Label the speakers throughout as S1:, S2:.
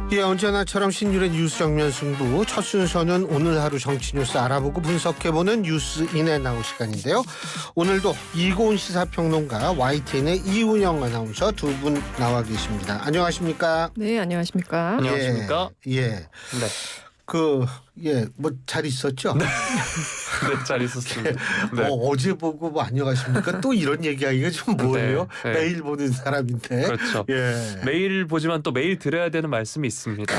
S1: 예, 언제나처럼 신율의 뉴스 정면 승부. 첫 순서는 오늘 하루 정치 뉴스 알아보고 분석해보는 뉴스인에 나올 시간인데요. 오늘도 이고은 시사평론가, YTN의 이운영 아나운서 두 분 나와 계십니다. 안녕하십니까?
S2: 네, 안녕하십니까?
S3: 안녕하십니까?
S1: 예.
S3: 네.
S1: 뭐 잘 있었죠?
S3: 네, 잘 있었습니다. 네.
S1: 어제 보고 뭐 안녕하십니까? 또 이런 얘기하기가 좀 뭐예요?
S3: 네, 네.
S1: 매일 보는 사람인데.
S3: 그렇죠.
S1: 예.
S3: 매일 보지만 또 매일 들어야 되는 말씀이 있습니다.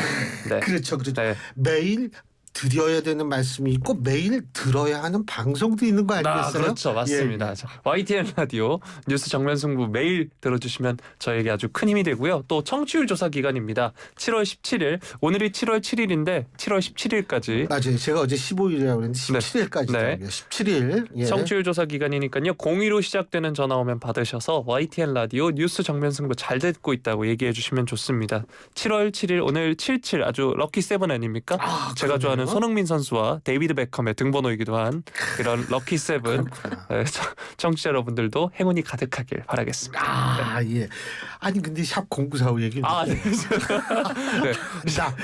S3: 네.
S1: 그렇죠.
S3: 네.
S1: 매일 드려야 되는 말씀이 있고 매일 들어야 하는 방송도 있는 거 아니겠어요?
S3: 그렇죠. 맞습니다.
S1: 예.
S3: YTN 라디오 뉴스 정면 승부 매일 들어주시면 저에게 아주 큰 힘이 되고요. 또 청취율 조사 기간입니다. 7월 17일, 오늘이 7월 7일인데 7월 17일까지
S1: 맞아요. 제가 어제 15일이라고 그랬는데 17일까지
S3: 네.
S1: 17일. 예.
S3: 청취율 조사 기간이니까요. 02로 시작되는 전화 오면 받으셔서 YTN 라디오 뉴스 정면 승부 잘 듣고 있다고 얘기해 주시면 좋습니다. 7월 7일 오늘 77 아주 럭키 세븐 아닙니까? 제가 좋아하는 손흥민 선수와 데이비드 베컴의 등번호이기도 한 이런 럭키 세븐. 네, 청취자 여러분들도 행운이 가득하길 바라겠습니다.
S1: 예. 아니 근데 샵 0945 얘기.
S3: 네. 네.
S1: 자,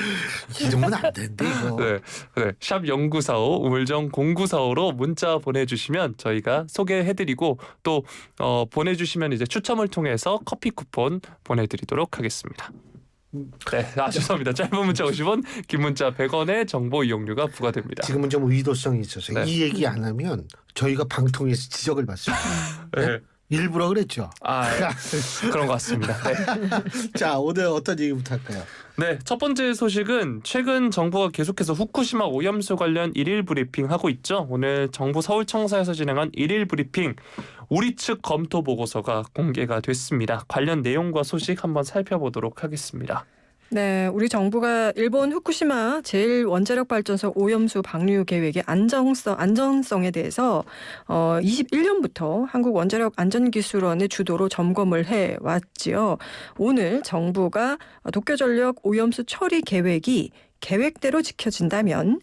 S1: 이러면 안 되는데 이거.
S3: 네. 샵 0945 우물정 0945로 문자 보내주시면 저희가 소개해드리고 또 보내주시면 이제 추첨을 통해서 커피 쿠폰 보내드리도록 하겠습니다. 네, 죄송합니다. 짧은 문자 50원, 긴 문자 100원의 정보 이용료가 부과됩니다.
S1: 지금은 좀 의도성이 있어서
S3: 네.
S1: 이 얘기 안 하면 저희가 방통위에서 지적을 받습니다.
S3: 네.
S1: 일부러 그랬죠.
S3: 그런 것 같습니다. 네.
S1: 자, 오늘 어떤 얘기부터 할까요?
S3: 네, 첫 번째 소식은 최근 정부가 계속해서 후쿠시마 오염수 관련 일일 브리핑 하고 있죠. 오늘 정부 서울청사에서 진행한 일일 브리핑 우리 측 검토 보고서가 공개가 됐습니다. 관련 내용과 소식 한번 살펴보도록 하겠습니다.
S2: 네, 우리 정부가 일본 후쿠시마 제1원자력발전소 오염수 방류 계획의 안전성에 대해서 21년부터 한국원자력안전기술원의 주도로 점검을 해왔지요. 오늘 정부가 도쿄전력 오염수 처리 계획이 계획대로 지켜진다면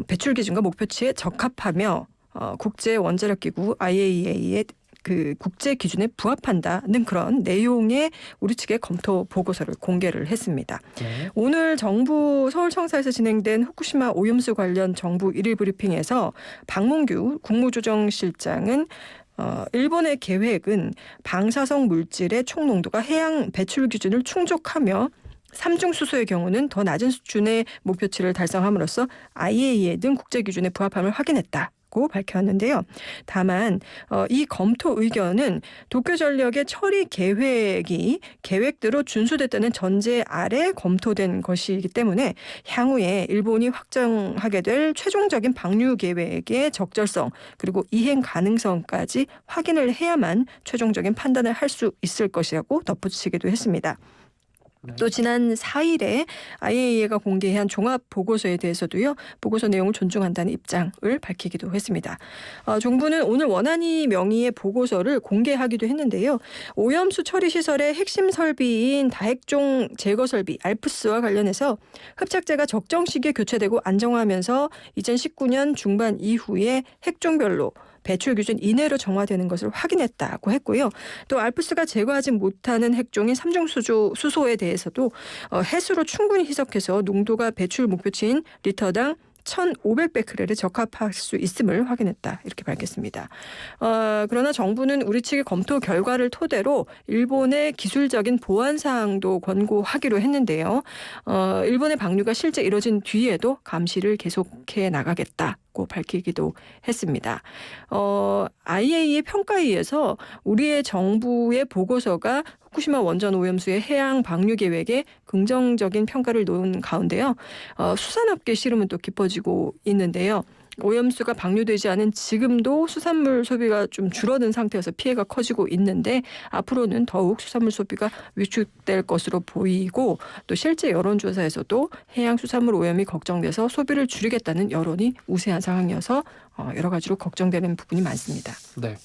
S2: 배출 기준과 목표치에 적합하며 국제원자력기구 IAEA의 그 국제 기준에 부합한다는 그런 내용의 우리 측의 검토 보고서를 공개를 했습니다.
S3: 네.
S2: 오늘 정부 서울청사에서 진행된 후쿠시마 오염수 관련 정부 일일 브리핑에서 박문규 국무조정실장은 일본의 계획은 방사성 물질의 총 농도가 해양 배출 기준을 충족하며 삼중 수소의 경우는 더 낮은 수준의 목표치를 달성함으로써 IAEA 등 국제 기준에 부합함을 확인했다. 고 밝혔는데요. 다만 이 검토 의견은 도쿄전력의 처리 계획이 계획대로 준수됐다는 전제 아래 검토된 것이기 때문에 향후에 일본이 확정하게 될 최종적인 방류 계획의 적절성 그리고 이행 가능성까지 확인을 해야만 최종적인 판단을 할 수 있을 것이라고 덧붙이기도 했습니다. 또 지난 4일에 IAEA가 공개한 종합 보고서에 대해서도요. 보고서 내용을 존중한다는 입장을 밝히기도 했습니다. 정부는 오늘 원안위 명의의 보고서를 공개하기도 했는데요. 오염수 처리 시설의 핵심 설비인 다핵종 제거 설비 알프스와 관련해서 흡착제가 적정 시기에 교체되고 안정화하면서 2019년 중반 이후에 핵종별로 배출 기준 이내로 정화되는 것을 확인했다고 했고요. 또 알프스가 제거하지 못하는 핵종인 삼중 수소에 대해서도 해수로 충분히 희석해서 농도가 배출 목표치인 리터당 1,500베크렐에 적합할 수 있음을 확인했다. 이렇게 밝혔습니다. 그러나 정부는 우리 측의 검토 결과를 토대로 일본의 기술적인 보완 사항도 권고하기로 했는데요. 일본의 방류가 실제 이뤄진 뒤에도 감시를 계속해 나가겠다고 밝히기도 했습니다. IAEA 평가에 의해서 우리의 정부의 보고서가 후쿠시마 원전 오염수의 해양 방류 계획에 긍정적인 평가를 놓은 가운데요. 수산업계 시름은 또 깊어지고 있는데요. 오염수가 방류되지 않은 지금도 수산물 소비가 좀 줄어든 상태여서 피해가 커지고 있는데 앞으로는 더욱 수산물 소비가 위축될 것으로 보이고 또 실제 여론조사에서도 해양 수산물 오염이 걱정돼서 소비를 줄이겠다는 여론이 우세한 상황이어서 여러 가지로 걱정되는 부분이 많습니다.
S3: 네.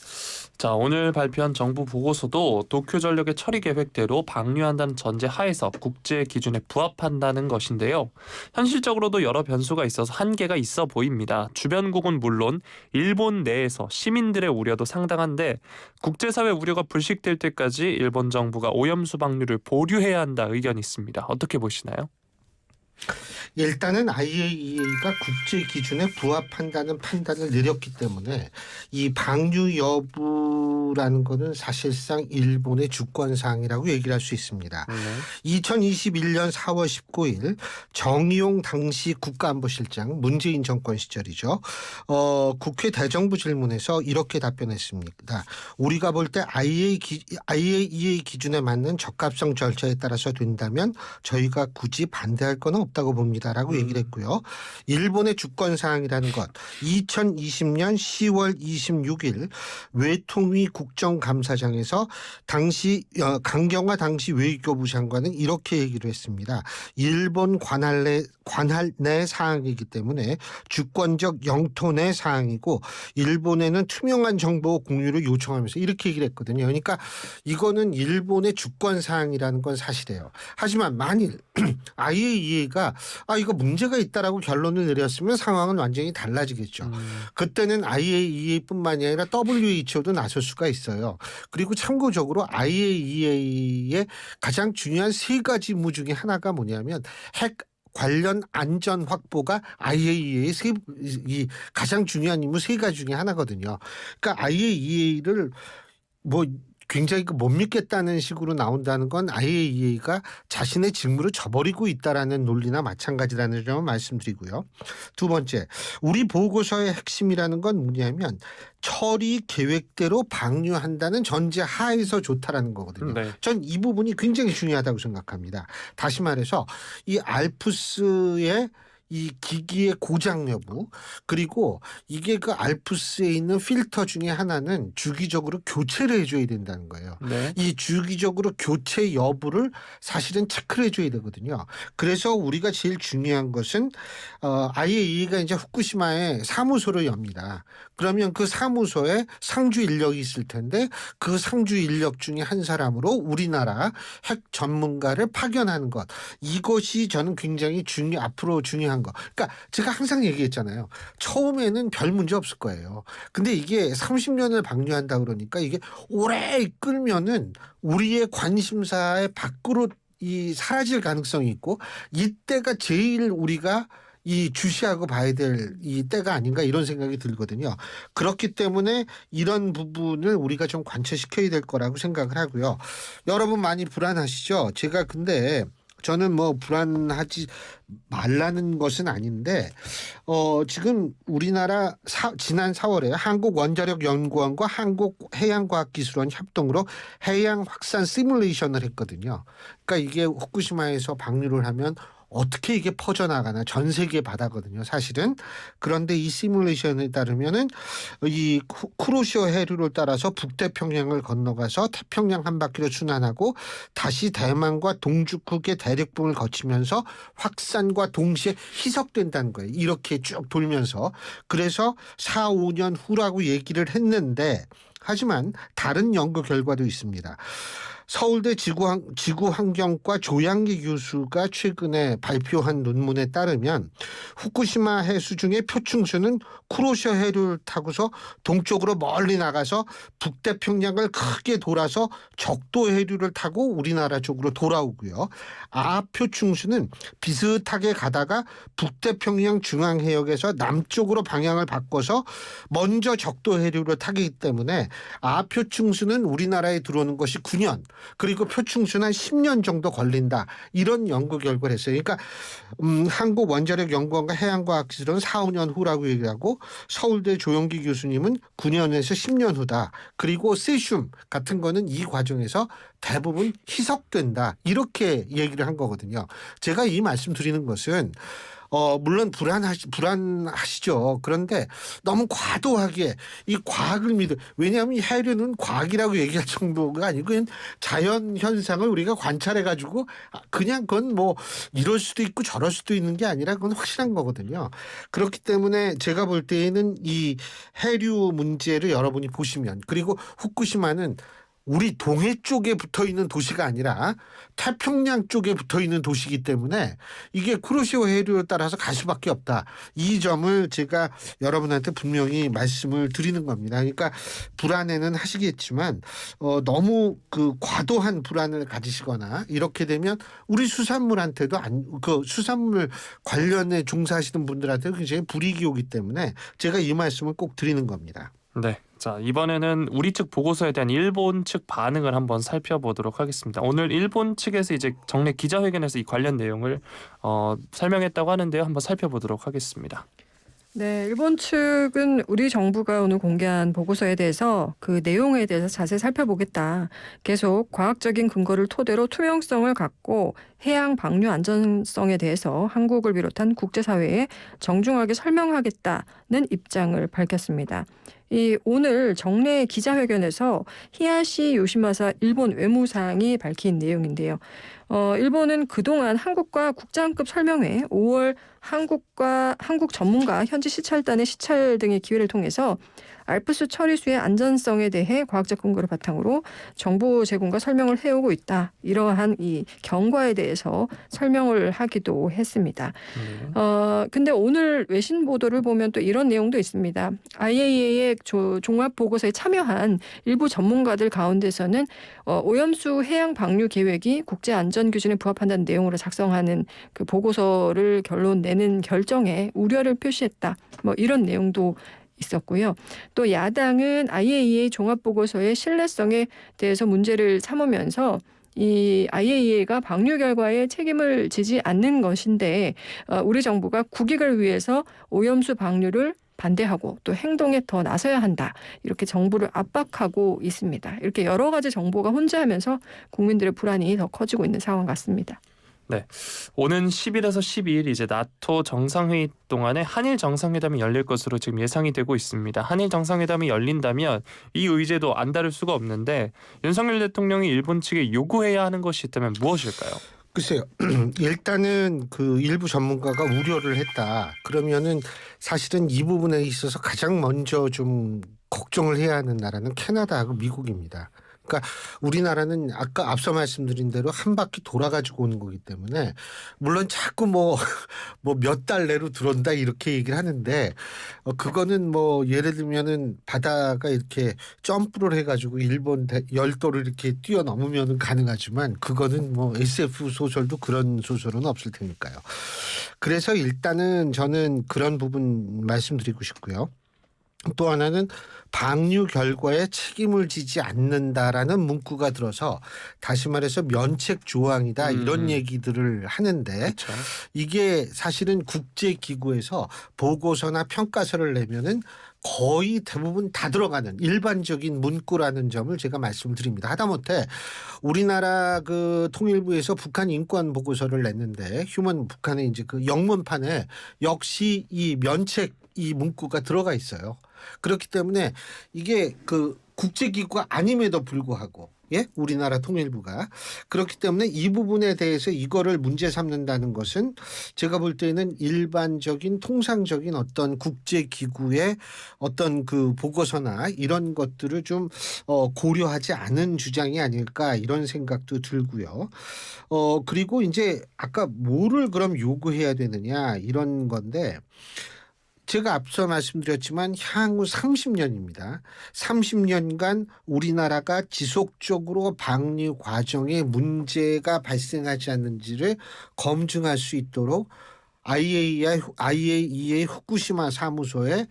S3: 자, 오늘 발표한 정부 보고서도 도쿄전력의 처리 계획대로 방류한다는 전제 하에서 국제 기준에 부합한다는 것인데요. 현실적으로도 여러 변수가 있어서 한계가 있어 보입니다. 주변국은 물론 일본 내에서 시민들의 우려도 상당한데 국제사회 우려가 불식될 때까지 일본 정부가 오염수 방류를 보류해야 한다 의견이 있습니다. 어떻게 보시나요?
S1: 일단은 IAEA가 국제 기준에 부합한다는 판단을 내렸기 때문에 이 방류 여부라는 것은 사실상 일본의 주권 사항이라고 얘기를 할 수 있습니다. 2021년 4월 19일 정의용 당시 국가안보실장 문재인 정권 시절이죠. 국회 대정부 질문에서 이렇게 답변했습니다. 우리가 볼 때 IAEA 기준에 맞는 적합성 절차에 따라서 된다면 저희가 굳이 반대할 건 없다고 봅니다라고 얘기를 했고요. 일본의 주권 사항이라는 것 2020년 10월 26일 외통위 국정감사장에서 당시 강경화 당시 외교부 장관은 이렇게 얘기를 했습니다. 일본 관할 내 사항이기 때문에 주권적 영토 내 사항이고 일본에는 투명한 정보 공유를 요청하면서 이렇게 얘기를 했거든요. 그러니까 이거는 일본의 주권 사항이라는 건 사실이에요. 하지만 만일 IAEA가 이거 문제가 있다라고 결론을 내렸으면 상황은 완전히 달라지겠죠. 그때는 IAEA뿐만이 아니라 WHO도 나설 수가 있어요. 그리고 참고적으로 IAEA의 가장 중요한 세 가지 무 중에 하나가 뭐냐면 핵 관련 안전 확보가 IAEA의 이 가장 중요한 임무 세 가지 중에 하나거든요. 그러니까 IAEA를 뭐 굉장히 못 믿겠다는 식으로 나온다는 건 IAEA가 자신의 직무를 저버리고 있다라는 논리나 마찬가지라는 점을 말씀드리고요. 두 번째, 우리 보고서의 핵심이라는 건 뭐냐면 처리 계획대로 방류한다는 전제 하에서 좋다라는 거거든요.
S3: 네.
S1: 전 이 부분이 굉장히 중요하다고 생각합니다. 다시 말해서 이 알프스의 이 기기의 고장 여부 그리고 이게 그 알프스에 있는 필터 중에 하나는 주기적으로 교체를 해줘야 된다는 거예요.
S3: 네.
S1: 이 주기적으로 교체 여부를 사실은 체크를 해줘야 되거든요. 그래서 우리가 제일 중요한 것은 IAEA가 이제 후쿠시마에 사무소를 엽니다. 그러면 그 사무소에 상주 인력이 있을 텐데 그 상주 인력 중에 한 사람으로 우리나라 핵 전문가를 파견하는 것 이것이 저는 굉장히 앞으로 중요한 거. 그러니까 제가 항상 얘기했잖아요. 처음에는 별 문제 없을 거예요. 근데 이게 30년을 방류한다 그러니까 이게 오래 이끌면은 우리의 관심사의 밖으로 사라질 가능성이 있고 이때가 제일 우리가 주시하고 봐야 될 때가 아닌가 이런 생각이 들거든요. 그렇기 때문에 이런 부분을 우리가 좀 관철시켜야 될 거라고 생각을 하고요. 여러분 많이 불안하시죠? 제가 근데 저는 뭐 불안하지 말라는 것은 아닌데 지금 우리나라 지난 4월에 한국원자력연구원과 한국해양과학기술원 협동으로 해양 확산 시뮬레이션을 했거든요. 그러니까 이게 후쿠시마에서 방류를 하면 어떻게 이게 퍼져나가나 전 세계 바다거든요, 사실은. 그런데 이 시뮬레이션에 따르면은 이 쿠로시오 해류를 따라서 북태평양을 건너가서 태평양 한 바퀴로 순환하고 다시 대만과 동죽국의 대륙붕을 거치면서 확산과 동시에 희석된다는 거예요. 이렇게 쭉 돌면서. 그래서 4, 5년 후라고 얘기를 했는데 하지만 다른 연구 결과도 있습니다. 서울대 지구환경과 조양기 교수가 최근에 발표한 논문에 따르면 후쿠시마 해수 중에 표층수는 쿠로시오 해류를 타고서 동쪽으로 멀리 나가서 북태평양을 크게 돌아서 적도 해류를 타고 우리나라 쪽으로 돌아오고요. 표층수는 비슷하게 가다가 북태평양 중앙해역에서 남쪽으로 방향을 바꿔서 먼저 적도 해류를 타기 때문에 표층수는 우리나라에 들어오는 것이 9년 그리고 표충수는 한 10년 정도 걸린다. 이런 연구 결과를 했어요. 그러니까 한국원자력연구원과 해양과학기술은 4, 5년 후라고 얘기하고 서울대 조영기 교수님은 9년에서 10년 후다. 그리고 세슘 같은 거는 이 과정에서 대부분 희석된다. 이렇게 얘기를 한 거거든요. 제가 이 말씀 드리는 것은 물론 불안하시죠. 그런데 너무 과도하게 이 과학을 왜냐하면 이 해류는 과학이라고 얘기할 정도가 아니고 그냥 자연 현상을 우리가 관찰해가지고 그냥 그건 뭐 이럴 수도 있고 저럴 수도 있는 게 아니라 그건 확실한 거거든요. 그렇기 때문에 제가 볼 때에는 이 해류 문제를 여러분이 보시면 그리고 후쿠시마는 우리 동해 쪽에 붙어 있는 도시가 아니라 태평양 쪽에 붙어 있는 도시이기 때문에 이게 쿠로시오 해류에 따라서 갈 수밖에 없다. 이 점을 제가 여러분한테 분명히 말씀을 드리는 겁니다. 그러니까 불안해는 하시겠지만 너무 그 과도한 불안을 가지시거나 이렇게 되면 우리 수산물한테도 그 수산물 관련에 종사하시는 분들한테 굉장히 불이익이 오기 때문에 제가 이 말씀을 꼭 드리는 겁니다.
S3: 네. 자, 이번에는 우리 측 보고서에 대한 일본 측 반응을 한번 살펴보도록 하겠습니다. 오늘 일본 측에서 이제 정례 기자회견에서 이 관련 내용을 설명했다고 하는데요. 한번 살펴보도록 하겠습니다.
S2: 네, 일본 측은 우리 정부가 오늘 공개한 보고서에 대해서 그 내용에 대해서 자세히 살펴보겠다. 계속 과학적인 근거를 토대로 투명성을 갖고 해양 방류 안전성에 대해서 한국을 비롯한 국제사회에 정중하게 설명하겠다는 입장을 밝혔습니다. 이 오늘 정례 기자회견에서 히야시 요시마사 일본 외무상이 밝힌 내용인데요. 일본은 그동안 한국과 국장급 설명회, 5월 한국 전문가 현지 시찰단의 시찰 등의 기회를 통해서 알프스 처리수의 안전성에 대해 과학적 근거를 바탕으로 정보 제공과 설명을 해오고 있다. 이러한 이 경과에 대해서 설명을 하기도 했습니다. 근데 오늘 외신 보도를 보면 또 이런 내용도 있습니다. IAEA의 종합 보고서에 참여한 일부 전문가들 가운데서는 오염수 해양 방류 계획이 국제 안전 기준에 부합한다는 내용으로 작성하는 그 보고서를 결론 내는 결정에 우려를 표시했다. 뭐 이런 내용도 있었고요. 또 야당은 IAEA 종합보고서의 신뢰성에 대해서 문제를 삼으면서 이 IAEA가 방류 결과에 책임을 지지 않는 것인데 우리 정부가 국익을 위해서 오염수 방류를 반대하고 또 행동에 더 나서야 한다. 이렇게 정부를 압박하고 있습니다. 이렇게 여러 가지 정보가 혼재하면서 국민들의 불안이 더 커지고 있는 상황 같습니다.
S3: 네, 오는 10일에서 12일 이제 나토 정상회의 동안에 한일 정상회담이 열릴 것으로 지금 예상이 되고 있습니다. 한일 정상회담이 열린다면 이 의제도 안 다를 수가 없는데 윤석열 대통령이 일본 측에 요구해야 하는 것이 있다면 무엇일까요?
S1: 글쎄요. 일단은 그 일부 전문가가 우려를 했다. 그러면은 사실은 이 부분에 있어서 가장 먼저 좀 걱정을 해야 하는 나라는 캐나다하고 미국입니다. 그러니까 우리나라는 아까 앞서 말씀드린 대로 한 바퀴 돌아가지고 오는 거기 때문에 물론 자꾸 뭐 몇 달 내로 들어온다 이렇게 얘기를 하는데 그거는 뭐 예를 들면은 바다가 이렇게 점프를 해가지고 일본 열도를 이렇게 뛰어넘으면은 가능하지만 그거는 뭐 SF 소설도 그런 소설은 없을 테니까요. 그래서 일단은 저는 그런 부분 말씀드리고 싶고요. 또 하나는 방류 결과에 책임을 지지 않는다라는 문구가 들어서 다시 말해서 면책 조항이다 이런 얘기들을 하는데
S3: 그렇죠.
S1: 이게 사실은 국제기구에서 보고서나 평가서를 내면은 거의 대부분 다 들어가는 일반적인 문구라는 점을 제가 말씀을 드립니다. 하다못해 우리나라 그 통일부에서 북한 인권 보고서를 냈는데 휴먼 북한의 이제 그 영문판에 역시 이 면책 이 문구가 들어가 있어요. 그렇기 때문에 이게 그 국제기구가 아님에도 불구하고 예? 우리나라 통일부가 그렇기 때문에 이 부분에 대해서 이거를 문제 삼는다는 것은 제가 볼 때는 일반적인 통상적인 어떤 국제기구의 어떤 그 보고서나 이런 것들을 좀 고려하지 않은 주장이 아닐까 이런 생각도 들고요. 그리고 이제 아까 뭐를 그럼 요구해야 되느냐 이런 건데 제가 앞서 말씀드렸지만 향후 30년입니다. 30년간 우리나라가 지속적으로 방류 과정에 문제가 발생하지 않는지를 검증할 수 있도록 IAEA 후쿠시마 사무소에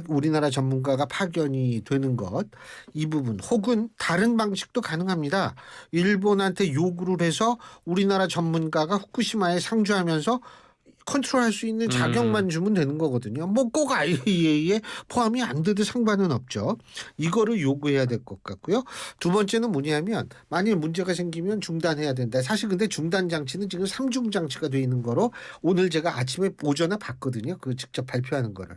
S1: 우리나라 전문가가 파견이 되는 것, 이 부분 혹은 다른 방식도 가능합니다. 일본한테 요구를 해서 우리나라 전문가가 후쿠시마에 상주하면서 컨트롤할 수 있는 자격만 주면 되는 거거든요. 뭐 꼭 IAEA에 포함이 안 돼도 상관은 없죠. 이거를 요구해야 될 것 같고요. 두 번째는 뭐냐면 만일 문제가 생기면 중단해야 된다. 사실 근데 중단 장치는 지금 3중 장치가 돼 있는 거로 오늘 제가 아침에 오전에 봤거든요. 그 직접 발표하는 거를.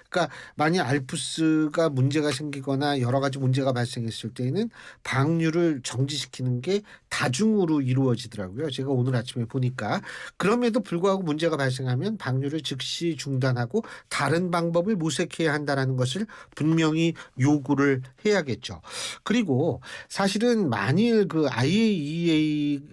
S1: 그러니까 만일 알프스가 문제가 생기거나 여러 가지 문제가 발생했을 때에는 방류를 정지시키는 게 다중으로 이루어지더라고요. 제가 오늘 아침에 보니까 그럼에도 불구하고 문제가 발생 발생하면 방류를 즉시 중단하고 다른 방법을 모색해야 한다는 것을 분명히 요구를 해야겠죠. 그리고 사실은 만일 그 IAEA가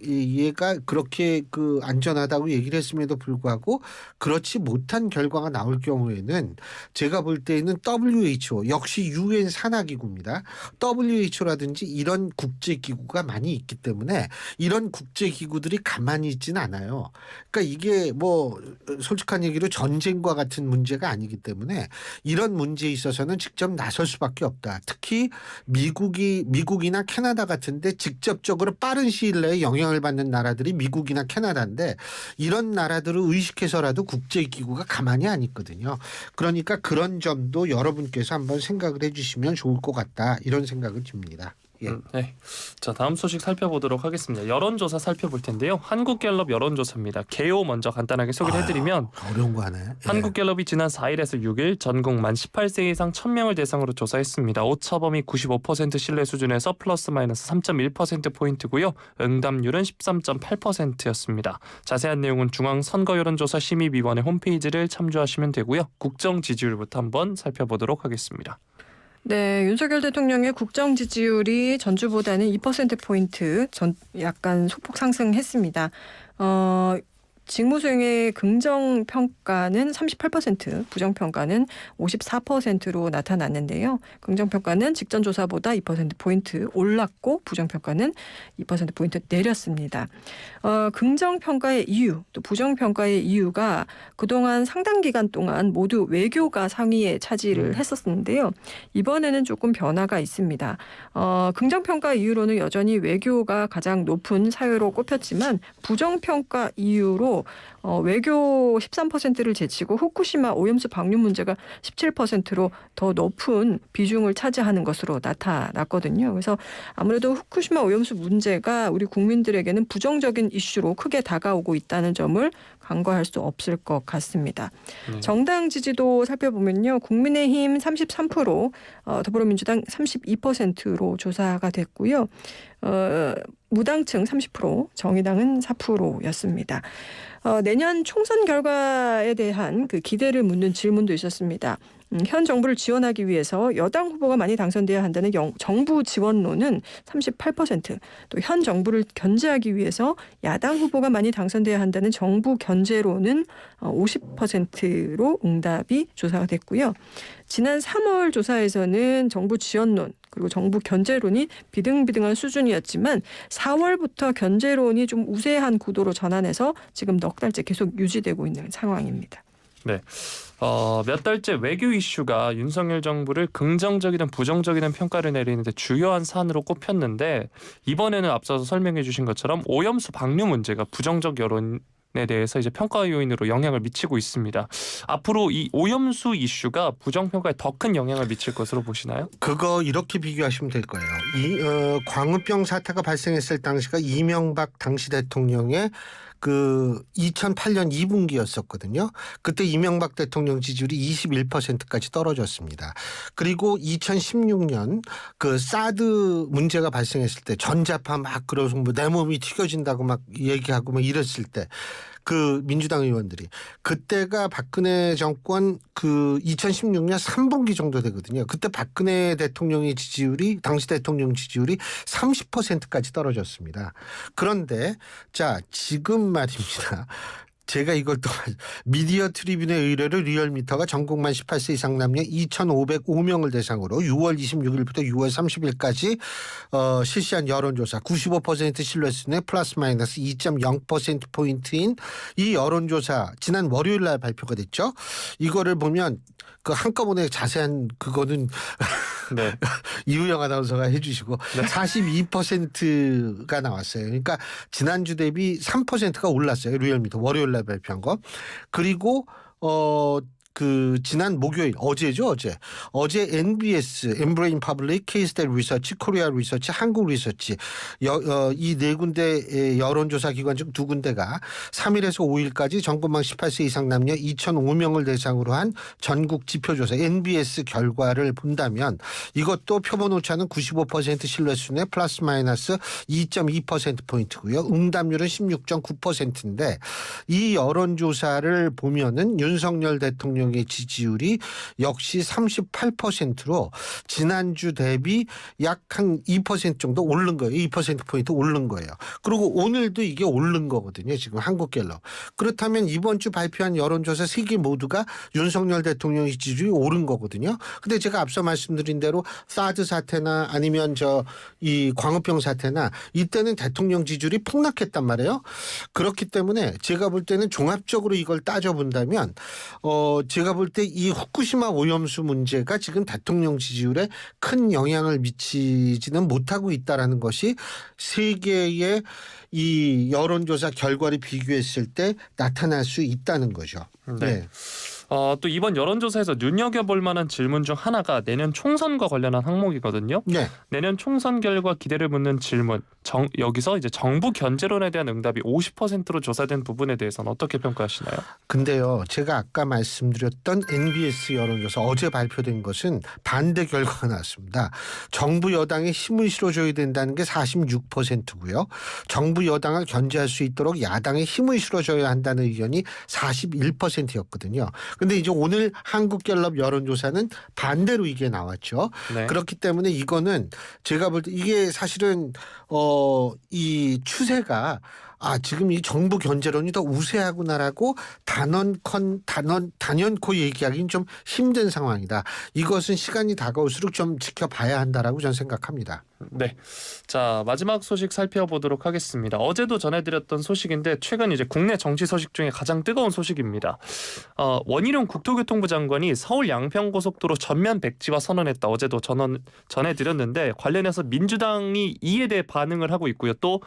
S1: 그렇게 그 안전하다고 얘기를 했음에도 불구하고 그렇지 못한 결과가 나올 경우에는 제가 볼 때에는 WHO 역시 UN 산하기구입니다. WHO라든지 이런 국제기구가 많이 있기 때문에 이런 국제기구들이 가만히 있지는 않아요. 그러니까 이게 뭐 솔직한 얘기로 전쟁과 같은 문제가 아니기 때문에 이런 문제에 있어서는 직접 나설 수밖에 없다. 특히 미국이나 캐나다 같은데 직접적으로 빠른 시일 내에 영향을 받는 나라들이 미국이나 캐나다인데 이런 나라들을 의식해서라도 국제기구가 가만히 안 있거든요. 그러니까 그런 점도 여러분께서 한번 생각을 해주시면 좋을 것 같다. 이런 생각을 듭니다. 예.
S3: 네. 자, 다음 소식 살펴보도록 하겠습니다. 여론조사 살펴볼 텐데요. 한국갤럽 여론조사입니다. 개요 먼저 간단하게 소개를 해드리면
S1: 어려운 거 하네. 예.
S3: 한국갤럽이 지난 4일에서 6일 전국 만 18세 이상 1000명을 대상으로 조사했습니다. 오차범위 95% 신뢰 수준에서 플러스 마이너스 3.1%포인트고요. 응답률은 13.8%였습니다. 자세한 내용은 중앙선거여론조사 심의위원회 홈페이지를 참조하시면 되고요. 국정 지지율부터 한번 살펴보도록 하겠습니다.
S2: 네, 윤석열 대통령의 국정 지지율이 전주보다는 2%포인트 약간 소폭 상승했습니다. 직무 수행의 긍정 평가는 38%, 부정 평가는 54%로 나타났는데요. 긍정 평가는 직전 조사보다 2%포인트 올랐고 부정 평가는 2%포인트 내렸습니다. 긍정 평가의 이유, 또 부정 평가의 이유가 그동안 상당 기간 동안 모두 외교가 상위에 차지를 했었는데요. 이번에는 조금 변화가 있습니다. 긍정 평가 이유로는 여전히 외교가 가장 높은 사유로 꼽혔지만 부정 평가 이유로 외교 13%를 제치고 후쿠시마 오염수 방류 문제가 17%로 더 높은 비중을 차지하는 것으로 나타났거든요. 그래서 아무래도 후쿠시마 오염수 문제가 우리 국민들에게는 부정적인 이슈로 크게 다가오고 있다는 점을 간과할 수 없을 것 같습니다. 정당 지지도 살펴보면요. 국민의힘 33%, 더불어민주당 32%로 조사가 됐고요. 무당층 30%, 정의당은 4%였습니다. 내년 총선 결과에 대한 그 기대를 묻는 질문도 있었습니다. 현 정부를 지원하기 위해서 여당 후보가 많이 당선돼야 한다는 정부 지원론은 38%, 또 현 정부를 견제하기 위해서 야당 후보가 많이 당선돼야 한다는 정부 견제론은 50%로 응답이 조사가 됐고요. 지난 3월 조사에서는 정부 지원론 그리고 정부 견제론이 비등비등한 수준이었지만 4월부터 견제론이 좀 우세한 구도로 전환해서 지금 넉 달째 계속 유지되고 있는 상황입니다.
S3: 네. 몇 달째 외교 이슈가 윤석열 정부를 긍정적이든 부정적이든 평가를 내리는데 주요한 사안으로 꼽혔는데 이번에는 앞서서 설명해 주신 것처럼 오염수 방류 문제가 부정적 여론에 대해서 이제 평가 요인으로 영향을 미치고 있습니다. 앞으로 이 오염수 이슈가 부정평가에 더 큰 영향을 미칠 것으로 보시나요?
S1: 그거 이렇게 비교하시면 될 거예요. 광우병 사태가 발생했을 당시가 이명박 당시 대통령의 그 2008년 2분기였었거든요. 그때 이명박 대통령 지지율이 21%까지 떨어졌습니다. 그리고 2016년 그 사드 문제가 발생했을 때 전자파 막 그러서 뭐 내 몸이 튀겨진다고 막 얘기하고 막 이랬을 때 그 민주당 의원들이 그때가 박근혜 정권 그 2016년 3분기 정도 되거든요. 그때 박근혜 대통령의 지지율이 당시 대통령 지지율이 30%까지 떨어졌습니다. 그런데 자 지금 말입니다. 제가 이걸 또 미디어 트리뷴의 의뢰로 리얼미터가 전국만 18세 이상 남녀 2,505명을 대상으로 6월 26일부터 6월 30일까지 실시한 여론조사 95% 신뢰 수준의 플러스 마이너스 2.0%포인트인 이 여론조사 지난 월요일 날 발표가 됐죠. 이거를 보면 그 한꺼번에 자세한 그거는
S3: 네.
S1: 이우영 아나운서가 해주시고
S3: 네.
S1: 42%가 나왔어요. 그러니까 지난주 대비 3%가 올랐어요. 리얼미터 월요일 날 발표한 거. 그리고 지난 목요일 어제죠 어제 NBS, 엠브레인 퍼블릭, 케이스텔 리서치, 코리아 리서치, 한국 리서치 이 네 군데 여론조사 기관 중 두 군데가 3일에서 5일까지 전국만 18세 이상 남녀 2,005명을 대상으로 한 전국 지표조사 NBS 결과를 본다면 이것도 표본 오차는 95% 신뢰수준에 플러스 마이너스 2.2%포인트고요. 응답률은 16.9%인데 이 여론조사를 보면은 윤석열 대통령의 지지율이 역시 38%로 지난주 대비 약 한 2% 정도 오른 거예요. 2%포인트 오른 거예요. 그리고 오늘도 이게 오른 거거든요. 지금 한국갤럽. 그렇다면 이번 주 발표한 여론조사 3개 모두가 윤석열 대통령의 지지율이 오른 거거든요. 근데 제가 앞서 말씀드린 대로 사드 사태나 아니면 이 광우병 사태나 이때는 대통령 지지율이 폭락했단 말이에요. 그렇기 때문에 제가 볼 때는 종합적으로 이걸 따져본다면 제가 볼 때 이 후쿠시마 오염수 문제가 지금 대통령 지지율에 큰 영향을 미치지는 못하고 있다라는 것이 세계의 이 여론조사 결과를 비교했을 때 나타날 수 있다는 거죠. 네.
S3: 또 이번 여론조사에서 눈여겨볼 만한 질문 중 하나가 내년 총선과 관련한 항목이거든요.
S1: 네.
S3: 내년 총선 결과 기대를 묻는 질문. 여기서 이제 정부 견제론에 대한 응답이 50%로 조사된 부분에 대해서는 어떻게 평가하시나요? 근데요,
S1: 제가 아까 말씀드렸던 NBS 여론조사 어제 발표된 것은 반대 결과가 나왔습니다. 정부 여당에 힘을 실어줘야 된다는 게 46%고요. 정부 여당을 견제할 수 있도록 야당에 힘을 실어줘야 한다는 의견이 41%였거든요. 근데 이제 오늘 한국갤럽 여론조사는 반대로 이게 나왔죠.
S3: 네.
S1: 그렇기 때문에 이거는 제가 볼 때 이게 사실은 이 추세가 지금 이 정부 견제론이 더 우세하구나라고 단연코 얘기하기는 좀 힘든 상황이다. 이것은 시간이 다가올수록 좀 지켜봐야 한다라고 저는 생각합니다.
S3: 네. 자, 마지막 소식 살펴보도록 하겠습니다. 어제도 전해드렸던 소식인데 최근 이제 국내 정치 소식 중에 가장 뜨거운 소식입니다. 원희룡 국토교통부 장관이 서울 양평고속도로 전면 백지화 선언했다. 어제도 전해드렸는데 관련해서 민주당이 이에 대해 반응을 하고 있고요. 또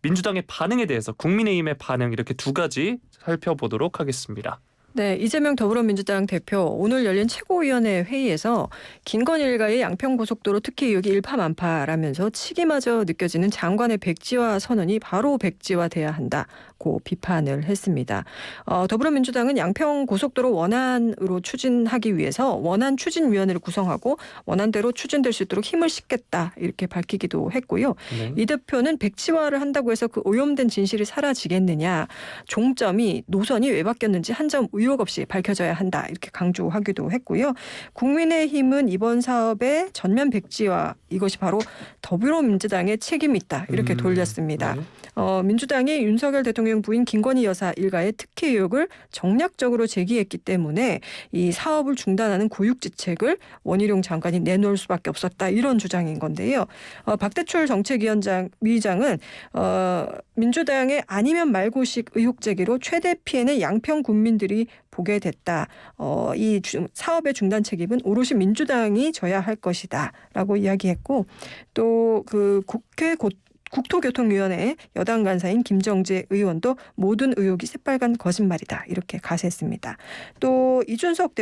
S3: 민주당의 반응에 대해서 국민의힘의 반응 이렇게 두 가지 살펴보도록 하겠습니다.
S2: 네, 이재명 더불어민주당 대표 오늘 열린 최고위원회 회의에서 김건희 일가의 양평고속도로 특히 여기 일파만파라면서 치기마저 느껴지는 장관의 백지화 선언이 바로 백지화돼야 한다고 비판을 했습니다. 더불어민주당은 양평고속도로 원안으로 추진하기 위해서 원안추진위원회를 구성하고 원안대로 추진될 수 있도록 힘을 싣겠다 이렇게 밝히기도 했고요.
S3: 네.
S2: 이 대표는 백지화를 한다고 해서 그 오염된 진실이 사라지겠느냐. 종점이 노선이 왜 바뀌었는지 한 점 의혹 없이 밝혀져야 한다 이렇게 강조하기도 했고요. 국민의힘은 이번 사업의 전면 백지화 이것이 바로 더불어민주당의 책임이 있다 이렇게 돌렸습니다.
S3: 네.
S2: 민주당이 윤석열 대통령 부인 김건희 여사 일가의 특혜 의혹을 정략적으로 제기했기 때문에 이 사업을 중단하는 고육지책을 원희룡 장관이 내놓을 수밖에 없었다 이런 주장인 건데요. 박대출 정책위원장은 민주당의 아니면 말고식 의혹 제기로 최대 피해는 양평 국민들이 보게 됐다. 이 사업의 중단 책임은 오롯이 민주당이 져야 할 것이다라고 이야기했고 또 그 국회 국토교통위원회 여당 간사인 김정재 의원도 모든 의혹이 새빨간 거짓말이다 이렇게 가세했습니다. 또 이준석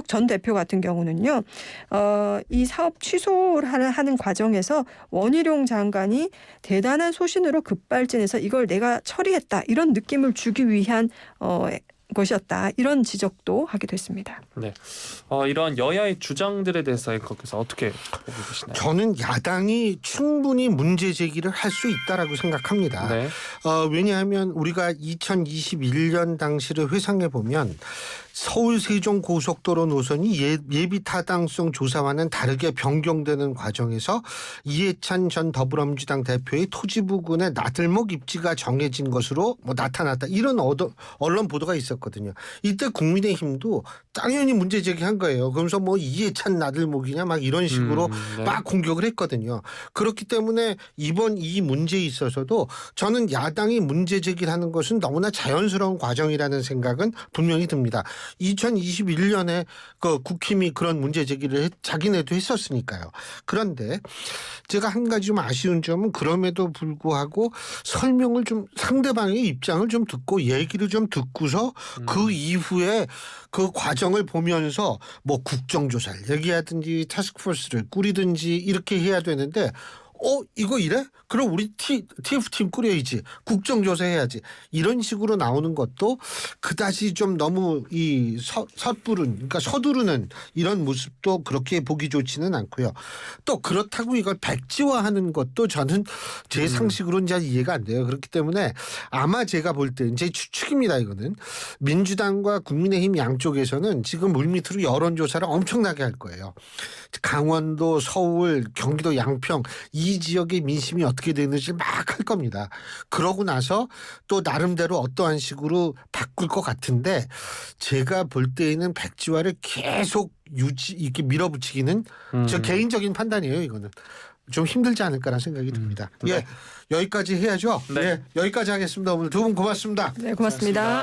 S2: 전 대표 같은 경우는요, 이 사업 취소를 하는 과정에서 원희룡 장관이 대단한 소신으로 급발진해서 이걸 내가 처리했다 이런 느낌을 주기 위한 것이었다 이런 지적도 하기도 했습니다.
S3: 네, 이런 여야의 주장들에 대해서 거기서 어떻게 보고 계시나요?
S1: 저는 야당이 충분히 문제 제기를 할 수 있다라고 생각합니다.
S3: 네.
S1: 왜냐하면 우리가 2021년 당시를 회상해 보면 서울 세종 고속도로 노선이 예비 타당성 조사와는 다르게 변경되는 과정에서 이해찬 전 더불어민주당 대표의 토지 부근에 나들목 입지가 정해진 것으로 나타났다. 이런 언론 보도가 있었거든요. 이때 국민의힘도 당연히 문제 제기한 거예요. 그러면서 이해찬 나들목이냐 막 이런 식으로
S3: 네.
S1: 막 공격을 했거든요. 그렇기 때문에 이번 이 문제에 있어서도 저는 야당이 문제 제기를 하는 것은 너무나 자연스러운 과정이라는 생각은 분명히 듭니다. 2021년에 그 국힘이 그런 문제 제기를 자기네도 했었으니까요. 그런데 제가 한 가지 좀 아쉬운 점은 그럼에도 불구하고 설명을 좀 상대방의 입장을 좀 듣고 얘기를 좀 듣고서 그 이후에 그 과정을 보면서 뭐 국정조사를 얘기하든지 타스크포스를 꾸리든지 이렇게 해야 되는데 이거 이래? 그럼 우리 TF팀 꾸려야지. 국정조사 해야지. 이런 식으로 나오는 것도 그다지 좀 너무 이 섣부른 그러니까 서두르는 이런 모습도 그렇게 보기 좋지는 않고요. 또 그렇다고 이걸 백지화하는 것도 저는 제 상식으로는 잘 이해가 안 돼요. 그렇기 때문에 아마 제가 볼 때 제 추측입니다. 이거는 민주당과 국민의힘 양쪽에서는 지금 물밑으로 여론조사를 엄청나게 할 거예요. 강원도, 서울, 경기도 양평 이 지역의 민심이 어떻게 되는지 막 할 겁니다. 그러고 나서 또 나름대로 어떠한 식으로 바꿀 것 같은데 제가 볼 때에는 백지화를 계속 이렇게 밀어붙이기는 저 개인적인 판단이에요. 이거는 좀 힘들지 않을까라는 생각이 듭니다.
S3: 네.
S1: 예, 여기까지 해야죠.
S3: 네.
S1: 예, 여기까지 하겠습니다. 오늘 두 분 고맙습니다.
S2: 네, 고맙습니다.